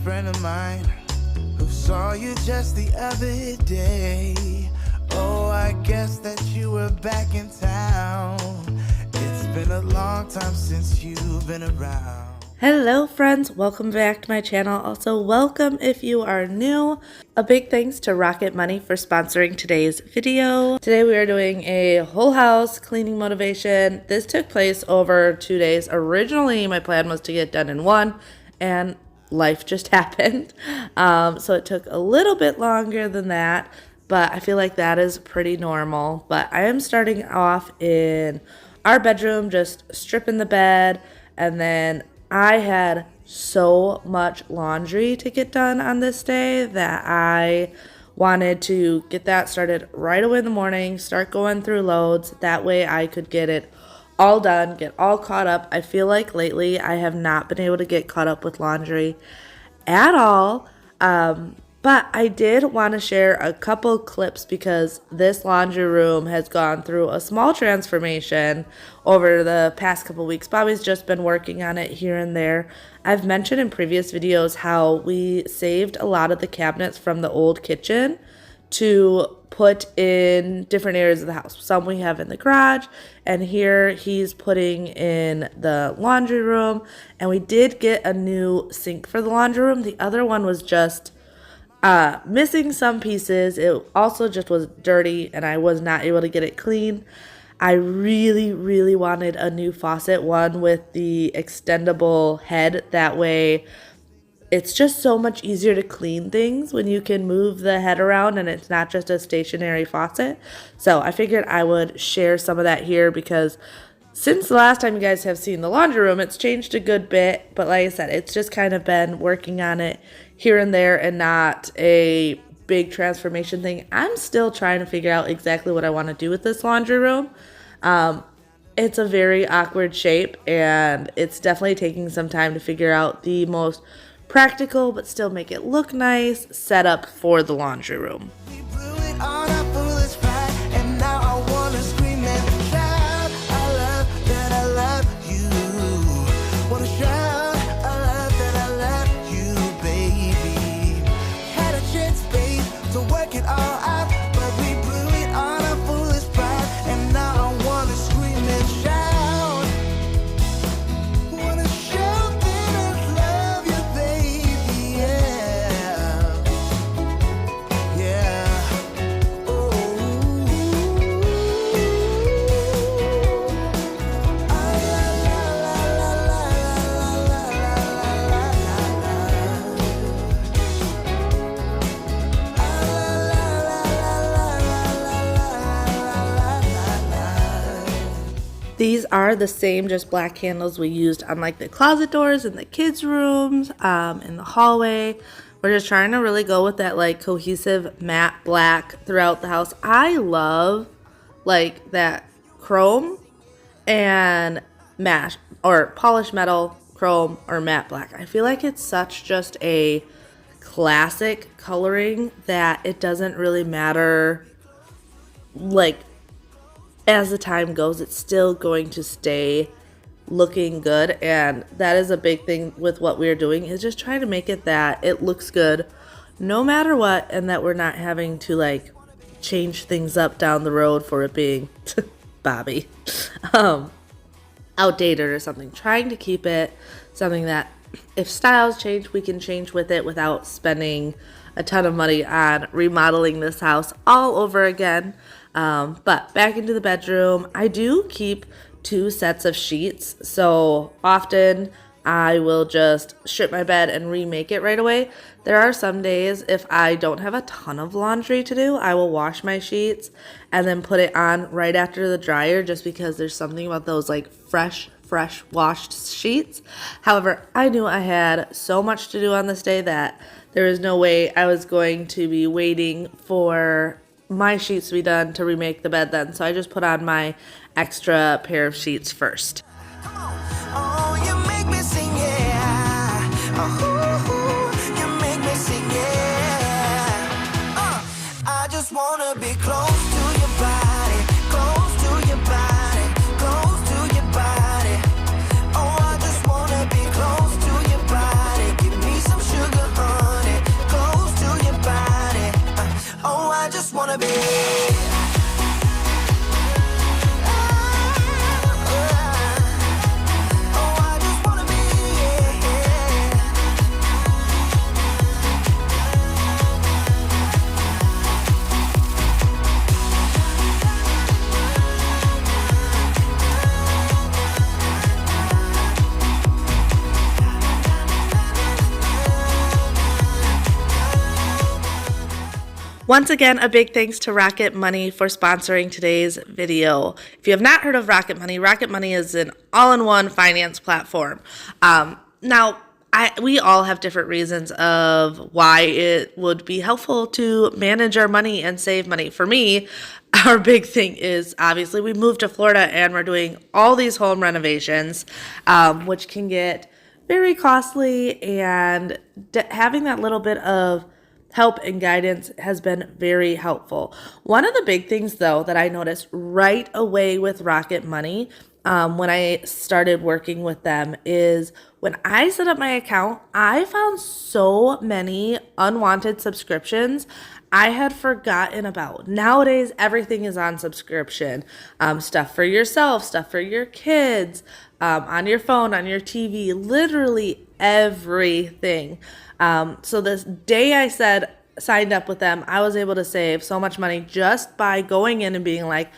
friend of mine who saw you just the other day. Oh, I guess that you were back in town. It's been a long time since you've been around. Hello friends, welcome back to my channel. Also welcome if you are new. A big thanks to Rocket Money for sponsoring today's video. Today we are doing a whole house cleaning motivation. This took place over 2 days. Originally my plan was to get done in one, and life just happened. So it took a little bit longer than that, but I feel like that is pretty normal. But I am starting off in our bedroom, just stripping the bed, and then I had so much laundry to get done on this day that I wanted to get that started right away in the morning, start going through loads. That way I could get it all done, get all caught up. I feel like lately I have not been able to get caught up with laundry at all. But I did want to share a couple clips because this laundry room has gone through a small transformation over the past couple weeks. Bobby's just been working on it here and there. I've mentioned in previous videos how we saved a lot of the cabinets from the old kitchen to put in different areas of the house. Some we have in the garage, and here he's putting in the laundry room. And we did get a new sink for the laundry room. The other one was just missing some pieces. It also just was dirty and I was not able to get it clean. I really wanted a new faucet, one with the extendable head. That way it's just so much easier to clean things when you can move the head around and it's not just a stationary faucet. So I figured I would share some of that here because since the last time you guys have seen the laundry room, it's changed a good bit. But like I said, it's just kind of been working on it here and there and not a big transformation thing. I'm still trying to figure out exactly what I want to do with this laundry room. It's a very awkward shape and it's definitely taking some time to figure out the most practical but still make it look nice setup for the laundry room. These are the same just black candles we used on like the closet doors in the kids' rooms, in the hallway. We're just trying to really go with that like cohesive matte black throughout the house. I love like that chrome and matte or polished metal, chrome or matte black. I feel like it's such just a classic coloring that it doesn't really matter like as the time goes, it's still going to stay looking good. And that is a big thing with what we're doing, is just trying to make it that it looks good no matter what, and that we're not having to like change things up down the road for it being Bobby outdated or something. Trying to keep it something that if styles change, we can change with it without spending a ton of money on remodeling this house all over again. But back into the bedroom, I do keep 2 sets of sheets. So often I will just strip my bed and remake it right away. There are some days if I don't have a ton of laundry to do, I will wash my sheets and then put it on right after the dryer, just because there's something about those like fresh washed sheets. However, I knew I had so much to do on this day that there was no way I was going to be waiting for my sheets to be done to remake the bed then. So I just put on my extra pair of sheets first. I just wanna be close to your body, close to your body, close to your body. Oh, I just wanna be close to your body. Give me some sugar, Once again, a big thanks to Rocket Money for sponsoring today's video. If you have not heard of Rocket Money is an all-in-one finance platform. We all have different reasons of why it would be helpful to manage our money and save money. For me, our big thing is obviously we moved to Florida and we're doing all these home renovations, which can get very costly, and having that little bit of help and guidance has been very helpful. One of the big things, though, that I noticed right away with Rocket Money when I started working with them is when I set up my account, I found so many unwanted subscriptions I had forgotten about. Nowadays, everything is on subscription. Stuff for yourself, stuff for your kids, on your phone, on your TV, literally everything. So this day I signed up with them, I was able to save so much money just by going in and being like,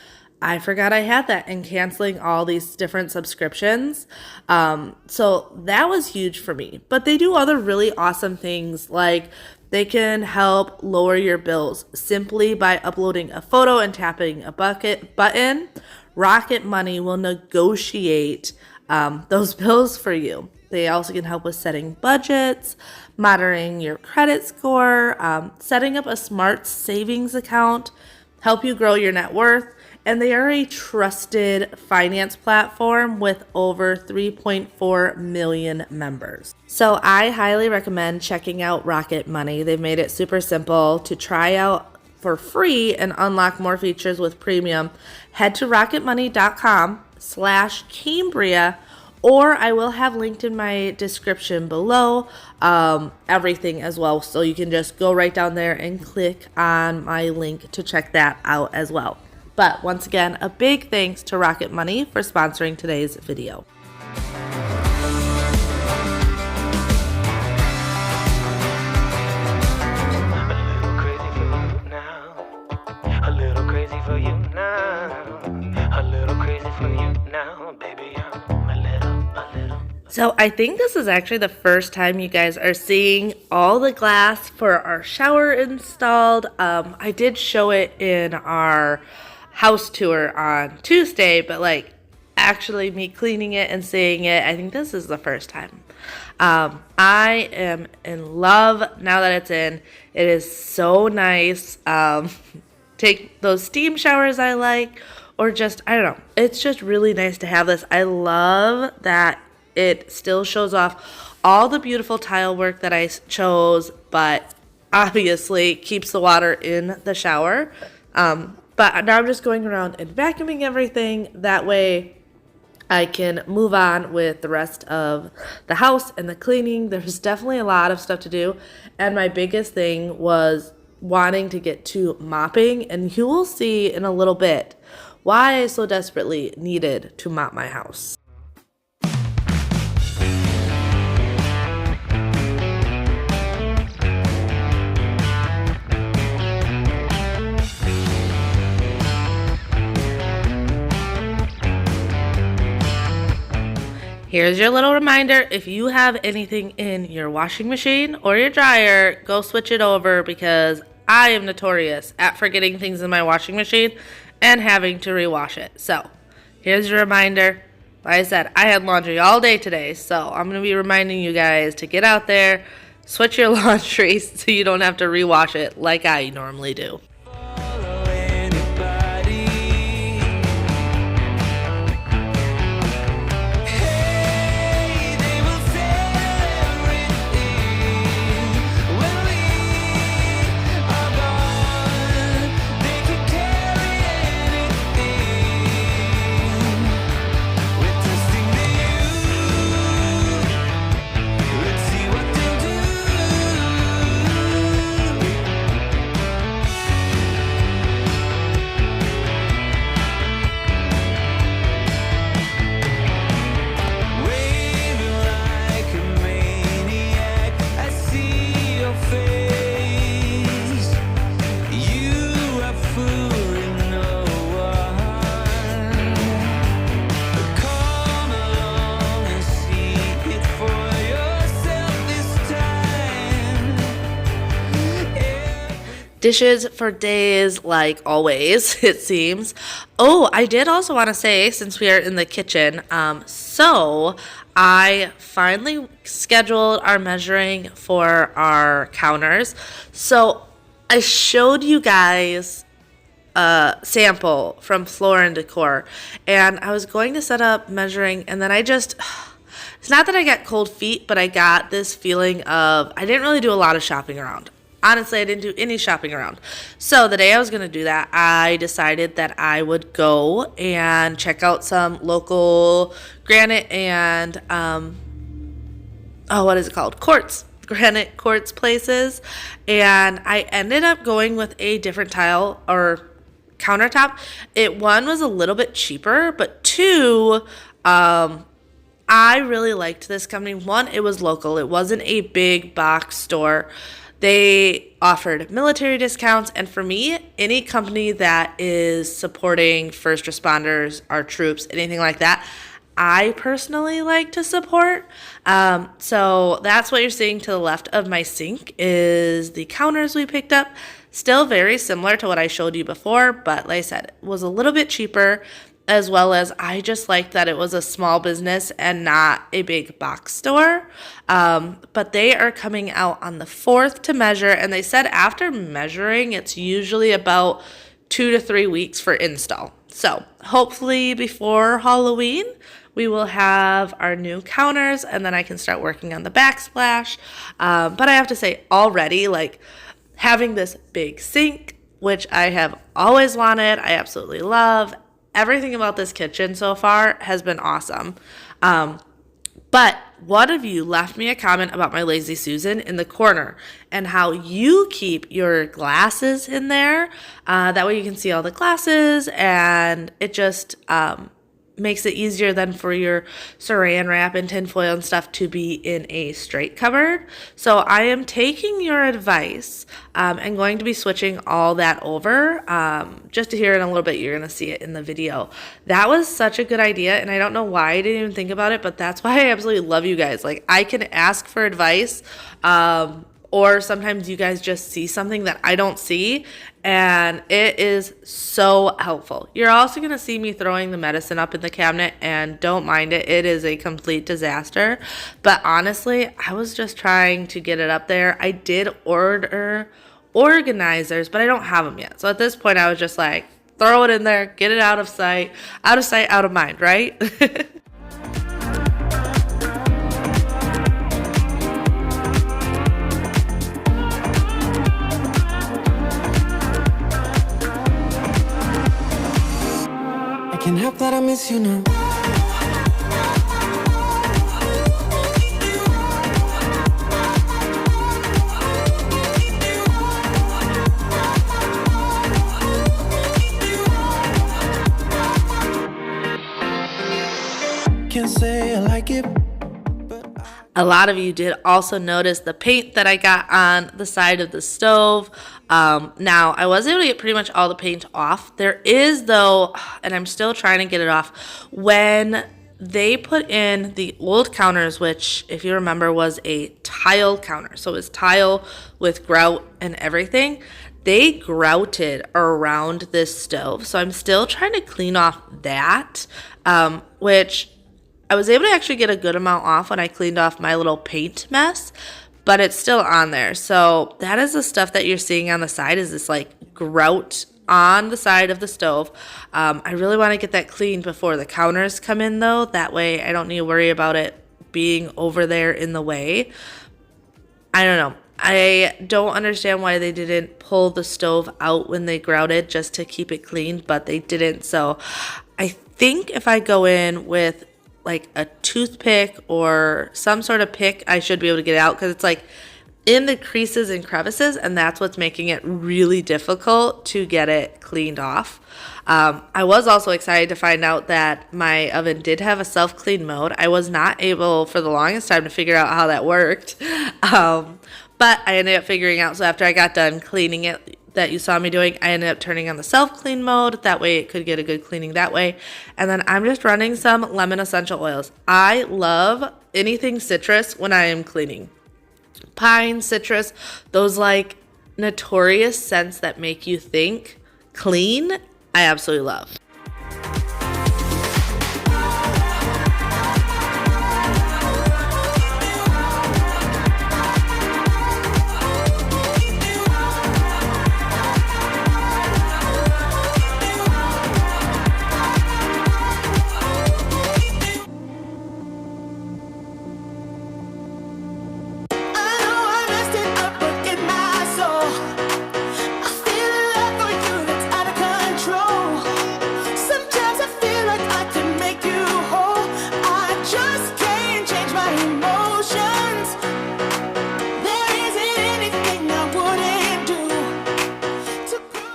I forgot I had that, and canceling all these different subscriptions. So that was huge for me. But they do other really awesome things, like they can help lower your bills simply by uploading a photo and tapping a button. Rocket Money will negotiate those bills for you. They also can help with setting budgets, monitoring your credit score, setting up a smart savings account, help you grow your net worth. And they are a trusted finance platform with over 3.4 million members. So I highly recommend checking out Rocket Money. They've made it super simple to try out for free and unlock more features with premium. Head to rocketmoney.com/Cambria, or I will have linked in my description below everything as well. So you can just go right down there and click on my link to check that out as well. But once again, a big thanks to Rocket Money for sponsoring today's video. So I think this is actually the first time you guys are seeing all the glass for our shower installed. I did show it in our house tour on Tuesday, but like actually me cleaning it and seeing it, I think this is the first time. I am in love now that it's in. It is so nice. Take those steam showers I like, or just, I don't know. It's just really nice to have this. I love that it still shows off all the beautiful tile work that I chose, but obviously keeps the water in the shower. But now I'm just going around and vacuuming everything. That way I can move on with the rest of the house and the cleaning. There's definitely a lot of stuff to do. And my biggest thing was wanting to get to mopping. And you will see in a little bit why I so desperately needed to mop my house. Here's your little reminder. If you have anything in your washing machine or your dryer, go switch it over, because I am notorious at forgetting things in my washing machine and having to rewash it. So here's your reminder. Like I said, I had laundry all day today, so I'm going to be reminding you guys to get out there, switch your laundry so you don't have to rewash it like I normally do. Dishes for days, like always, it seems. Oh, I did also want to say, since we are in the kitchen, so I finally scheduled our measuring for our counters. So I showed you guys a sample from Floor and Decor, and I was going to set up measuring, and then it's not that I got cold feet, but I got this feeling of I didn't really do a lot of shopping around. Honestly, I didn't do any shopping around. So the day I was going to do that, I decided that I would go and check out some local granite and, what is it called? Granite quartz places. And I ended up going with a different tile or countertop. One was a little bit cheaper, but two, I really liked this company. One, it was local. It wasn't a big box store. They offered military discounts, and for me, any company that is supporting first responders, our troops, anything like that, I personally like to support. So that's what you're seeing to the left of my sink is the counters we picked up. Still very similar to what I showed you before, but like I said, it was a little bit cheaper, as well as I just liked that it was a small business and not a big box store. But they are coming out on the 4th to measure, and they said after measuring, it's usually about 2 to 3 weeks for install. So hopefully before Halloween, we will have our new counters, and then I can start working on the backsplash. But I have to say already, like, having this big sink, which I have always wanted, I absolutely love. Everything about this kitchen so far has been awesome. But one of you left me a comment about my Lazy Susan in the corner and how you keep your glasses in there. That way you can see all the glasses, and it just makes it easier then for your saran wrap and tinfoil and stuff to be in a straight cupboard. So I am taking your advice and going to be switching all that over. Just to hear in a little bit, you're going to see it in the video. That was such a good idea, and I don't know why I didn't even think about it, but that's why I absolutely love you guys. Like, I can ask for advice, or sometimes you guys just see something that I don't see, and it is so helpful. You're also going to see me throwing the medicine up in the cabinet, and don't mind it. It is a complete disaster. But honestly, I was just trying to get it up there. I did order organizers, but I don't have them yet. So at this point, I was just like, throw it in there, get it out of sight, out of mind, right? Can't help that I miss you now. Can't say I like it. A lot of you did also notice the paint that I got on the side of the stove. Now, I was able to get pretty much all the paint off. There is, though, and I'm still trying to get it off, when they put in the old counters, which, if you remember, was a tile counter. So it was tile with grout and everything. They grouted around this stove. So I'm still trying to clean off that, which I was able to actually get a good amount off when I cleaned off my little paint mess, but it's still on there. So that is the stuff that you're seeing on the side, is this like grout on the side of the stove. I really want to get that cleaned before the counters come in, though. That way I don't need to worry about it being over there in the way. I don't know. I don't understand why they didn't pull the stove out when they grouted just to keep it clean, but they didn't. So I think if I go in with like a toothpick or some sort of pick, I should be able to get it out, because it's like in the creases and crevices, and that's what's making it really difficult to get it cleaned off. I was also excited to find out that my oven did have a self-clean mode. I was not able for the longest time to figure out how that worked, but I ended up figuring out. So after I got done cleaning it, that you saw me doing, I ended up turning on the self-clean mode. That way it could get a good cleaning that way. And then I'm just running some lemon essential oils. I love anything citrus when I am cleaning. Pine, citrus, those like notorious scents that make you think clean, I absolutely love.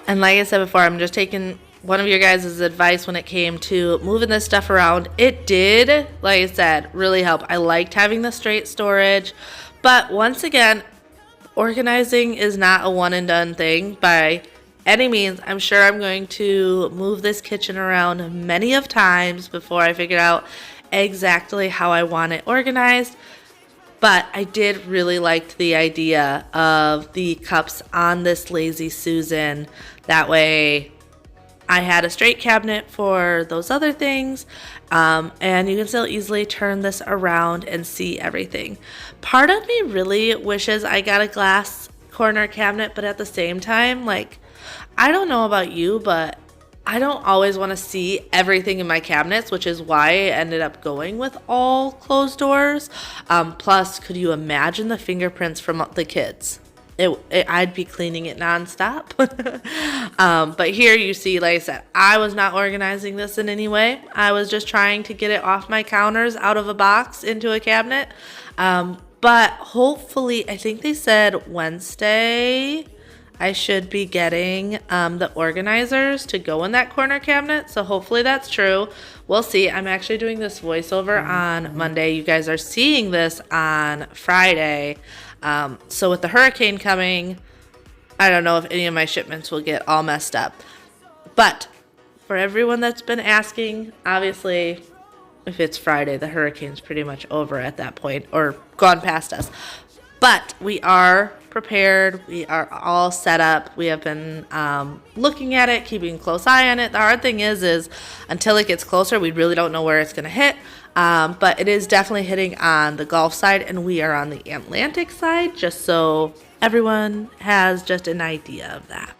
And like I said before, I'm just taking one of your guys' advice when it came to moving this stuff around. It did, like I said, really help. I liked having the straight storage. But once again, organizing is not a one and done thing by any means. I'm sure I'm going to move this kitchen around many of times before I figure out exactly how I want it organized. But I did really like the idea of the cups on this Lazy Susan. That way I had a straight cabinet for those other things, and you can still easily turn this around and see everything. Part of me really wishes I got a glass corner cabinet, but at the same time, like, I don't know about you, but I don't always want to see everything in my cabinets, which is why I ended up going with all closed doors. Plus, could you imagine the fingerprints from the kids? I'd be cleaning it nonstop. But here you see, like I said, I was not organizing this in any way. I was just trying to get it off my counters, out of a box, into a cabinet. But hopefully, I think they said Wednesday, I should be getting the organizers to go in that corner cabinet. So hopefully that's true. We'll see. I'm actually doing this voiceover on Monday. You guys are seeing this on Friday. So with the hurricane coming, I don't know if any of my shipments will get all messed up. But for everyone that's been asking, obviously, if it's Friday, the hurricane's pretty much over at that point, or gone past us. But we are prepared. We are all set up. We have been looking at it, keeping a close eye on it. The hard thing is until it gets closer, we really don't know where it's going to hit. But it is definitely hitting on the Gulf side, and we are on the Atlantic side, just so everyone has just an idea of that.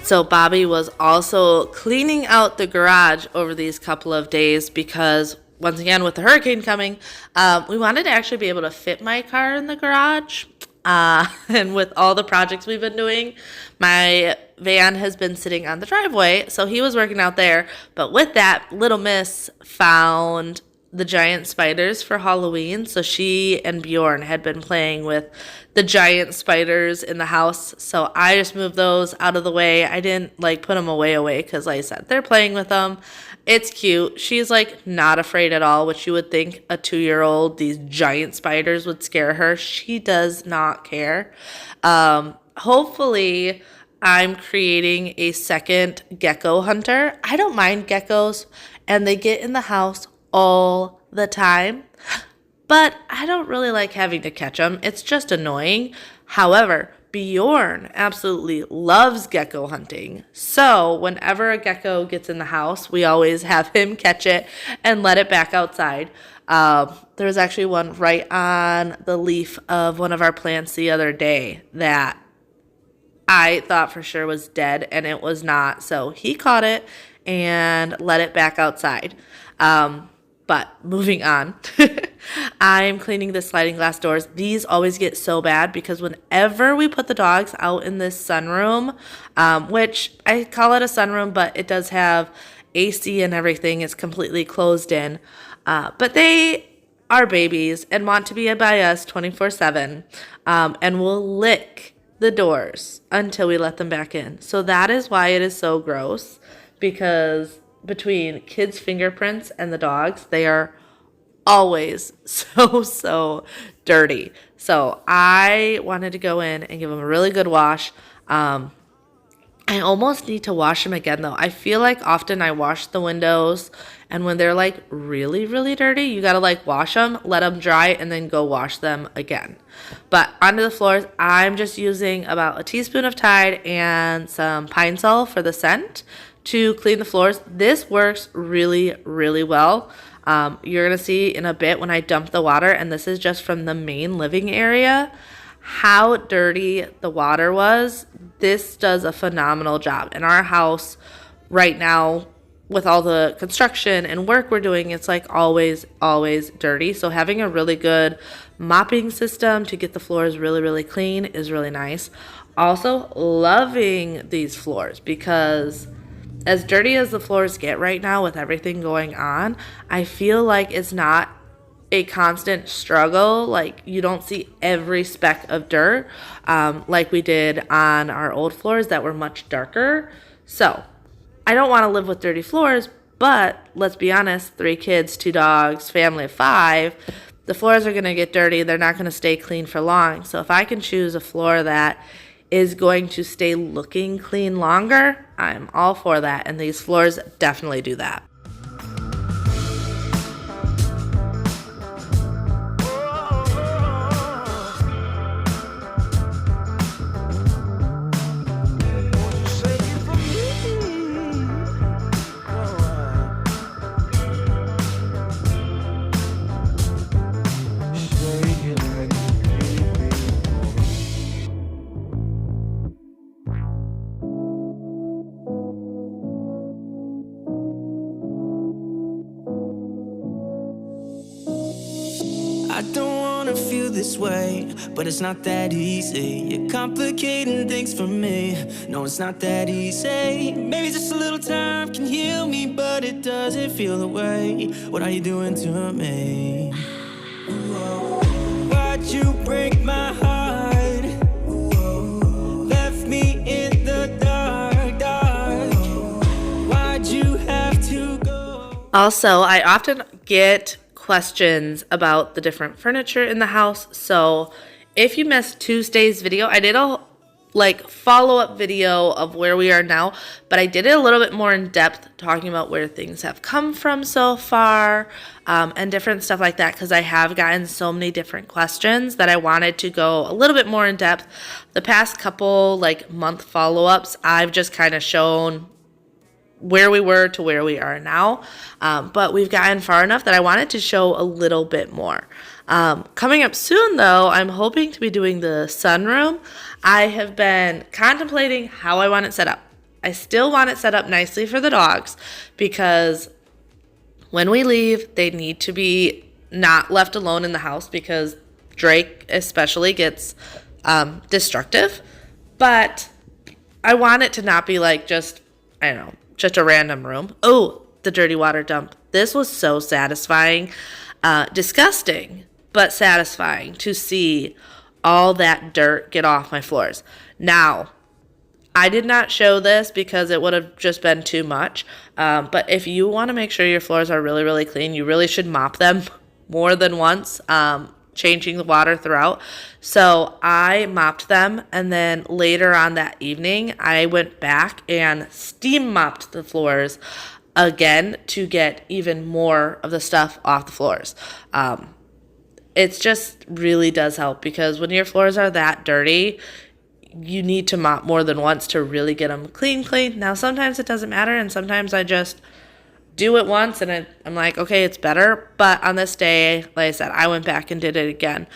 So Bobby was also cleaning out the garage over these couple of days because, once again, with the hurricane coming, we wanted to actually be able to fit my car in the garage. And with all the projects we've been doing, my van has been sitting on the driveway, so he was working out there. But with that, little miss found the giant spiders for Halloween, so she and Bjorn had been playing with the giant spiders in the house, so I just moved those out of the way. I didn't put them away because, like I said, they're playing with them. It's cute. She's not afraid at all, which you would think a 2-year-old, these giant spiders would scare her. She does not care. Hopefully I'm creating a second gecko hunter. I don't mind geckos, and they get in the house all the time, but I don't really like having to catch them. It's just annoying. However, Bjorn absolutely loves gecko hunting. So whenever a gecko gets in the house, we always have him catch it and let it back outside. There was actually one right on the leaf of one of our plants the other day that I thought for sure was dead, and it was not. So he caught it and let it back outside. But moving on, I'm cleaning the sliding glass doors. These always get so bad because whenever we put the dogs out in this sunroom, which I call it a sunroom, but it does have AC and everything, it's completely closed in. But they are babies and want to be by us 24/7, and will lick the doors until we let them back in. So that is why it is so gross, because between kids' fingerprints and the dogs, they are always so dirty. So I wanted to go in and give them a really good wash. I almost need to wash them again though. I feel like often I wash the windows, and when they're like really dirty, you gotta like wash them, let them dry, and then go wash them again. But onto the floors, I'm just using about a teaspoon of Tide and some Pine Sol for the scent to clean the floors. This works really well. You're gonna see in a bit when I dump the water, and this is just from the main living area, how dirty the water was. This does a phenomenal job. In our house right now, with all the construction and work we're doing, it's like always dirty. So having a really good mopping system to get the floors really clean is really nice. Also loving these floors, because as dirty as the floors get right now with everything going on, I feel like it's not a constant struggle. Like, you don't see every speck of dirt like we did on our old floors that were much darker. So I don't want to live with dirty floors, but let's be honest, 3 kids, 2 dogs, family of 5, the floors are going to get dirty. They're not going to stay clean for long. So if I can choose a floor that is going to stay looking clean longer, I'm all for that. And these floors definitely do that. I don't wanna feel this way, but it's not that easy. You're complicating things for me. No, it's not that easy. Maybe just a little time can heal me, but it doesn't feel the way. What are you doing to me? Why'd you break my heart? Left me in the dark. Why'd you have to go? Also, I often get questions about the different furniture in the house. So if you missed Tuesday's video, I did a follow-up video of where we are now, but I did it a little bit more in depth, talking about where things have come from so far, and different stuff like that, because I have gotten so many different questions that I wanted to go a little bit more in depth. The past couple month follow-ups, I've just kind of shown where we were to where we are now, but we've gotten far enough that I wanted to show a little bit more. Coming up soon though, I'm hoping to be doing the sunroom. I have been contemplating how I want it set up. I still want it set up nicely for the dogs, because when we leave, they need to be not left alone in the house, because Drake especially gets destructive. But I want it to not be just a random room. Oh, the dirty water dump. This was so satisfying. Disgusting, but satisfying to see all that dirt get off my floors. Now, I did not show this because it would have just been too much. But if you want to make sure your floors are really clean, you really should mop them more than once, changing the water throughout. So I mopped them, and then later on that evening, I went back and steam mopped the floors again to get even more of the stuff off the floors. It just really does help, because when your floors are that dirty, you need to mop more than once to really get them clean. Now, sometimes it doesn't matter, and sometimes I just do it once and I'm like, okay, it's better. But on this day, like I said, I went back and did it again.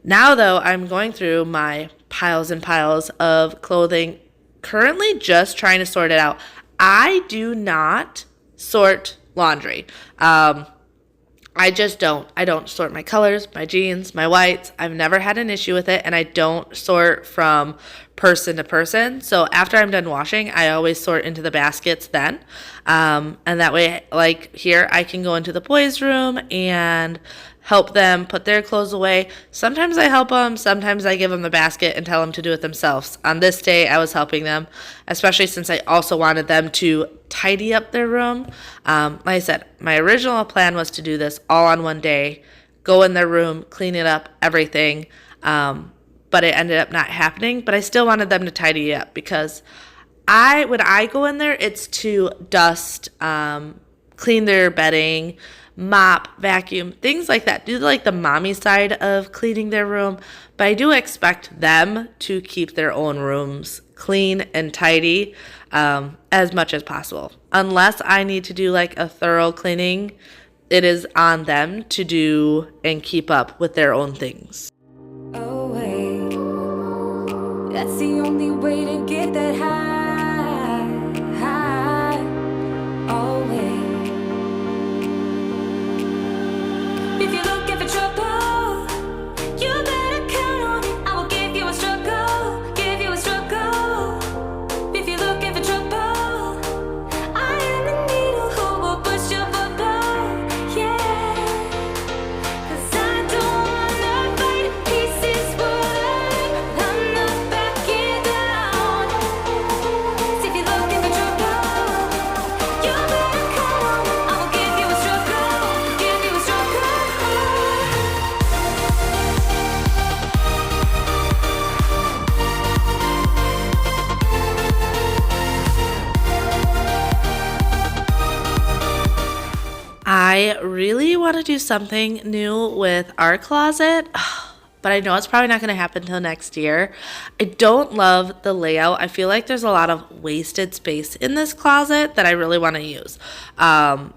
Now, though, I'm going through my piles and piles of clothing. Currently just trying to sort it out. I do not sort laundry. I just don't. I don't sort my colors, my jeans, my whites. I've never had an issue with it, and I don't sort from person to person. So after I'm done washing, I always sort into the baskets then. And that way, like here, I can go into the boys' room and help them put their clothes away. Sometimes I help them. Sometimes I give them the basket and tell them to do it themselves. On this day, I was helping them, especially since I also wanted them to tidy up their room. Like I said, my original plan was to do this all on one day, go in their room, clean it up, everything. But it ended up not happening. But I still wanted them to tidy it up because when I go in there, it's to dust, clean their bedding, mop, vacuum, things like that. Do like the mommy side of cleaning their room. But I do expect them to keep their own rooms clean and tidy as much as possible. Unless I need to do like a thorough cleaning, it is on them to do and keep up with their own things. Oh, wait. That's the only way to get that high. Oh, wait. If you're looking for trouble, you better count on it. I will give you a struggle, give you a struggle. If you're looking for trouble, I am the needle who will push your bubble, yeah. 'Cause I don't wanna fight in pieces, but I'm not backing down. So if you're looking for trouble, you better count on it. I will give you a struggle, give you a struggle. I really want to do something new with our closet, but I know it's probably not going to happen until next year. I don't love the layout. I feel like there's a lot of wasted space in this closet that I really want to use.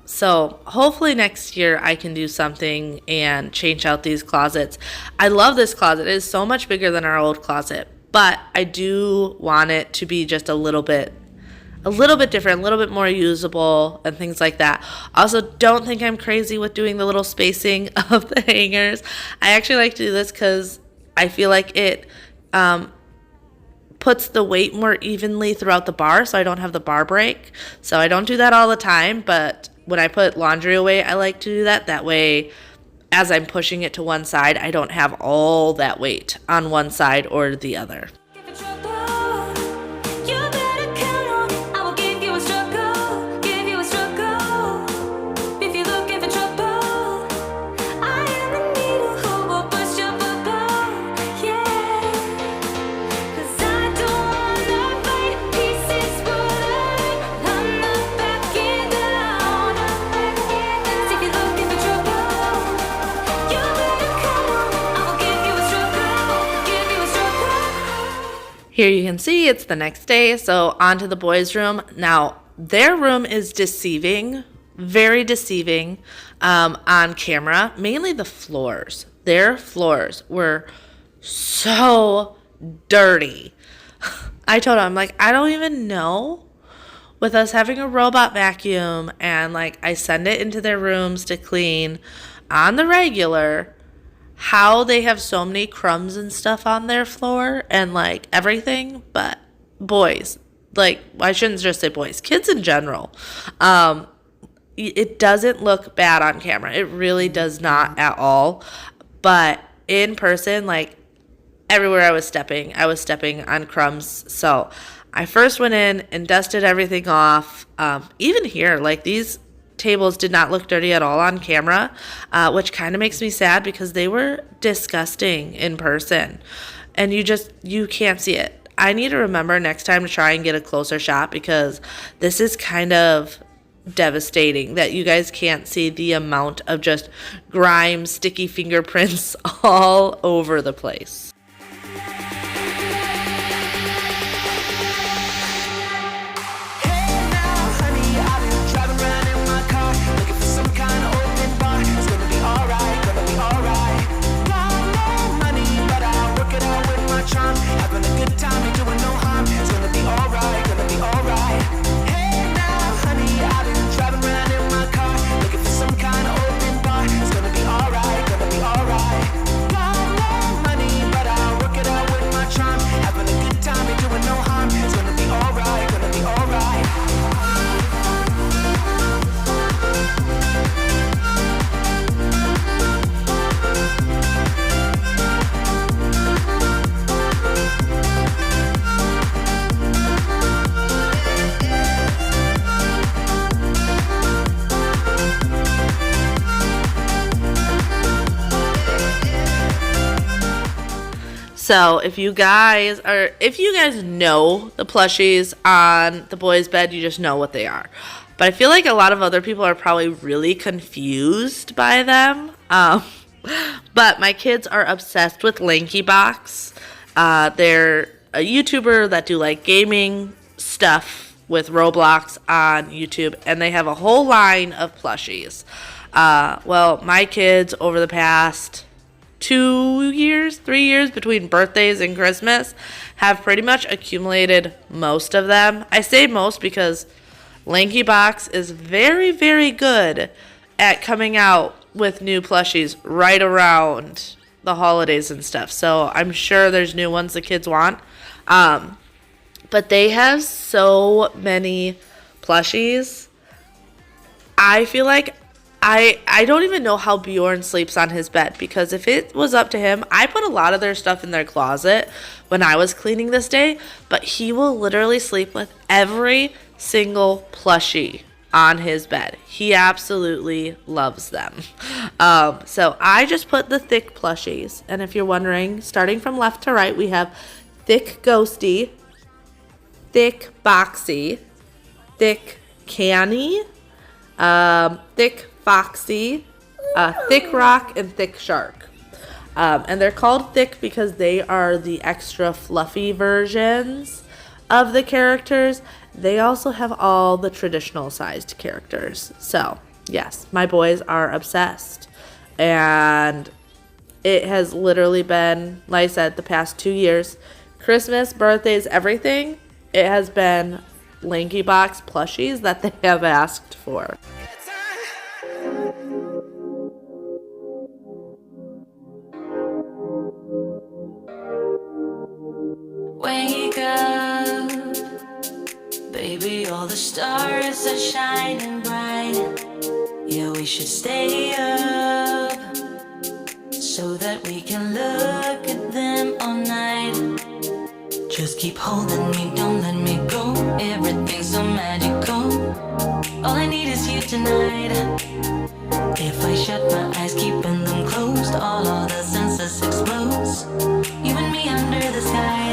So hopefully next year I can do something and change out these closets. I love this closet. It is so much bigger than our old closet, but I do want it to be just a little bit different, a little bit more usable and things like that. Also, don't think I'm crazy with doing the little spacing of the hangers. I actually like to do this because I feel like it puts the weight more evenly throughout the bar so I don't have the bar break. So I don't do that all the time, but when I put laundry away, I like to do that. That way, as I'm pushing it to one side, I don't have all that weight on one side or the other. Give it trouble, you better count on it. I will give you a struggle, give you a struggle. If you're looking for trouble, I am the needle who will push your bubble, yeah. 'Cause I don't wanna fight in pieces, but I'm not backing down. So if you're looking for trouble, you better count on it. I will give you a struggle, give you a struggle. Here you can see it's the next day, so on to the boys' room. Now, their room is deceiving, very deceiving on camera, mainly the floors. Their floors were so dirty. I told them, like, I don't even know, with us having a robot vacuum and, like, I send it into their rooms to clean on the regular, how they have so many crumbs and stuff on their floor and like everything. But boys, like, I shouldn't just say boys, kids in general, it doesn't look bad on camera. It really does not at all. But in person, like, everywhere I was stepping on crumbs. So I first went in and dusted everything off. Even here, like, these tables did not look dirty at all on camera, which kind of makes me sad because they were disgusting in person and you can't see it. I need to remember next time to try and get a closer shot because this is kind of devastating that you guys can't see the amount of just grime, sticky fingerprints all over the place. Having So if you guys know the plushies on the boys' bed, you just know what they are. But I feel like a lot of other people are probably really confused by them. But my kids are obsessed with Lanky Box. They're a YouTuber that do like gaming stuff with Roblox on YouTube, and they have a whole line of plushies. Well, my kids over the past 3 years between birthdays and Christmas have pretty much accumulated most of them. I say most because Lanky Box is very, very good at coming out with new plushies right around the holidays and stuff. So I'm sure there's new ones the kids want. But they have so many plushies. I feel like I don't even know how Bjorn sleeps on his bed, because if it was up to him, I put a lot of their stuff in their closet when I was cleaning this day, but he will literally sleep with every single plushie on his bed. He absolutely loves them. So I just put the thick plushies, and if you're wondering, starting from left to right, we have thick ghosty, thick boxy, thick canny, thick foxy, thick rock, and thick shark. And they're called thick because they are the extra fluffy versions of the characters. They also have all the traditional sized characters. So yes, my boys are obsessed, and it has literally been, like I said, the past 2 years, Christmas, birthdays, everything, it has been Lanky Box plushies that they have asked for. Wake up, baby, all the stars are shining bright. Yeah, we should stay up so that we can look at them all night. Just keep holding me, don't let me go. Everything's so magical. All I need is you tonight. If I shut my eyes, keeping them closed, all the senses explodes. You and me under the sky.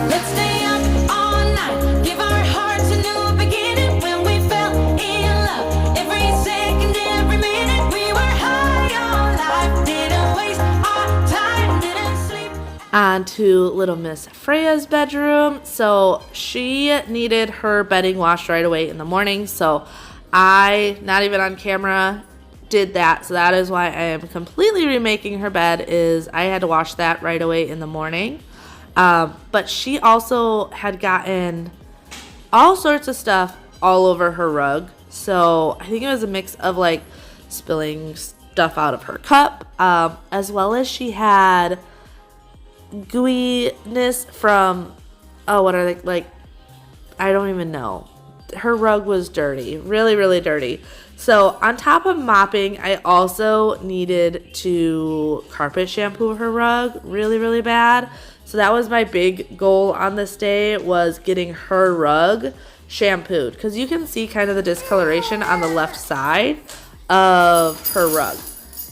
Let's stay up all night, give our hearts a new beginning. When we fell in love, every second, every minute, we were high on life. Didn't waste our time, didn't sleep. On to little Miss Freya's bedroom. So she needed her bedding washed right away in the morning. So I, not even on camera, did that. So that is why I am completely remaking her bed, is I had to wash that right away in the morning. But she also had gotten all sorts of stuff all over her rug. So I think it was a mix of like spilling stuff out of her cup, as well as she had gooiness from, what are they, like, I don't even know. Her rug was dirty, really, really dirty. So on top of mopping, I also needed to carpet shampoo her rug really, really bad. So that was my big goal on this day, was getting her rug shampooed, because you can see kind of the discoloration on the left side of her rug.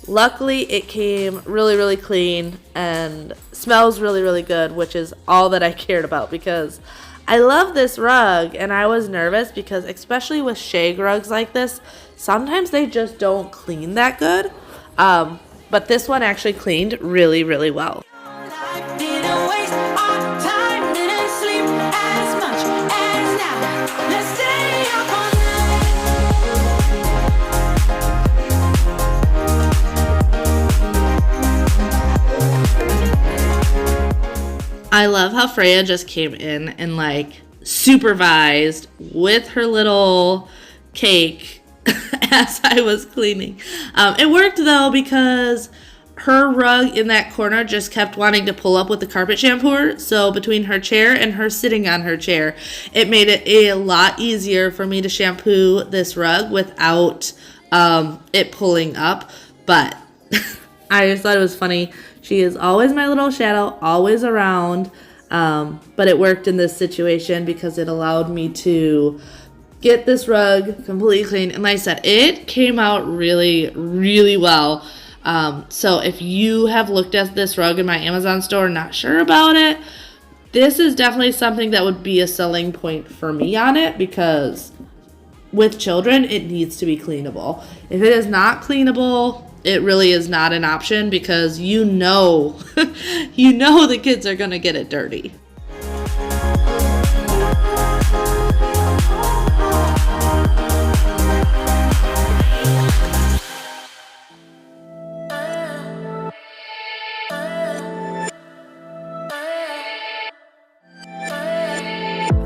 Luckily, it came really, really clean and smells really, really good, which is all that I cared about, because I love this rug, and I was nervous because, especially with shag rugs like this, sometimes they just don't clean that good. But this one actually cleaned really, really well. Didn't waste our time, didn't sleep as much as now. Let's stay up all I love how Freya just came in and like supervised with her little cake as I was cleaning. It worked though, because her rug in that corner just kept wanting to pull up with the carpet shampooer. So between her chair and her sitting on her chair, it made it a lot easier for me to shampoo this rug without it pulling up. But I just thought it was funny. She is always my little shadow, always around. But it worked in this situation because it allowed me to get this rug completely clean. And like I said, it came out really, really well. So if you have looked at this rug in my Amazon store, not sure about it, this is definitely something that would be a selling point for me on it, because with children, it needs to be cleanable. If it is not cleanable, it really is not an option, because you know the kids are going to get it dirty.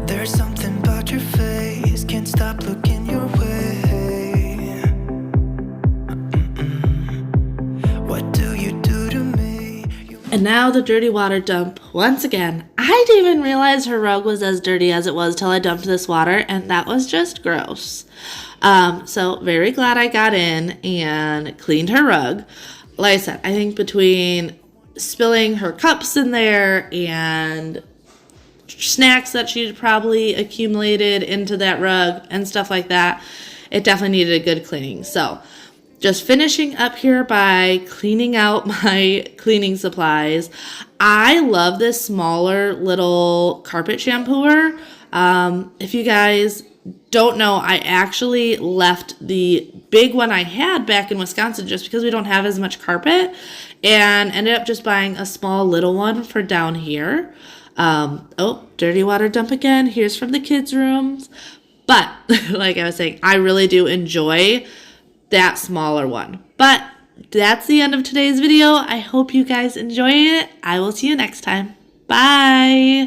There's something about your face, can't stop looking your way. What do you do to me? And now the dirty water dump once again. I didn't even realize her rug was as dirty as it was till I dumped this water, and that was just gross. So very glad I got in and cleaned her rug. Like I said, I think between spilling her cups in there and snacks that she'd probably accumulated into that rug and stuff like that, it definitely needed a good cleaning. So just finishing up here by cleaning out my cleaning supplies. I love this smaller little carpet shampooer. If you guys don't know, I actually left the big one I had back in Wisconsin just because we don't have as much carpet, and ended up just buying a small little one for down here. Oh, dirty water dump again. Here's from the kids' rooms. But like I was saying, I really do enjoy that smaller one. But that's the end of today's video. I hope you guys enjoy it. I will see you next time. Bye.